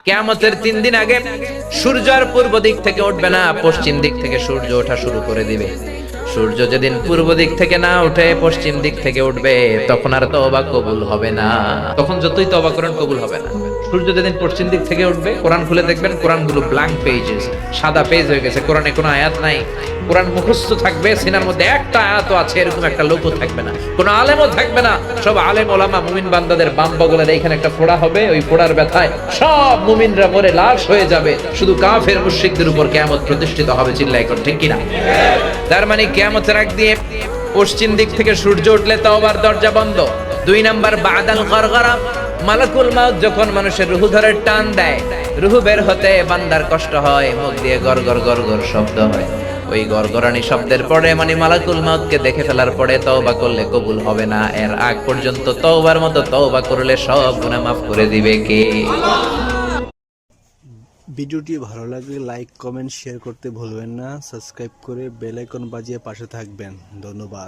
কিয়ামতের 3 দিন আগে সূর্য আর পূর্ব দিক থেকে উঠবে না, পশ্চিম দিক থেকে সূর্য ওঠা শুরু করে দিবে। সূর্য যেদিন পূর্ব দিক থেকে না উঠে পশ্চিম দিক থেকে উঠবে, তখন আর তওবা কবুল হবে না। তখন যতই তওবা করেন কবুল হবে না। সূর্য যেদিন পশ্চিম দিক থেকে উঠবে, কোরআন খুলে দেখবেন কোরআনগুলো ব্ল্যাঙ্ক পেজেস, সাদা পেজ হয়ে গেছে। কোরআনে কোনো আয়াত নাই। কোরআন মুখস্থ থাকবে, সিনার মধ্যে একটা আয়াতও আছে এরকম একটা লোকও থাকবে না, কোনো আলেমও থাকবে না। সব আলেম ওলামা মুমিন বান্দাদের বাম বগলের এইখানে একটা ফোড়া হবে, ওই ফোড়ার ব্যথায় সব মুমিনরা মরে লাশ হয়ে যাবে। শুধু কাফের মুশরিকদের উপর কিয়ামত প্রতিষ্ঠিত হবে। চিল্লায় কোন ঠিক কিনা? তার মানে কিয়ামতের আগ দিয়ে পশ্চিম দিক থেকে সূর্য উঠলে তওবার দরজা বন্ধ। 2 নাম্বার বাদাল গরগরা, মালাকুল মাউত যখন মানুষের রূহ ধরে টান দেয়, রূহ বের হতে বান্দার কষ্ট হয়, মুখ দিয়ে গরগর গরগর শব্দ হয়। ওই গরগরানি শব্দের পরে মানে মালাকুল মাউতকে দেখে ফেলার পরে তওবা করলে কবুল হবে না। এর আগ পর্যন্ত তওবার মতো তওবা করলে সব গুনাহ মাফ করে দিবে কে? ভিডিওটি ভালো লাগলে লাইক কমেন্ট শেয়ার করতে ভুলবেন না। সাবস্ক্রাইব করে বেল আইকন বাজিয়ে পাশে থাকবেন। ধন্যবাদ।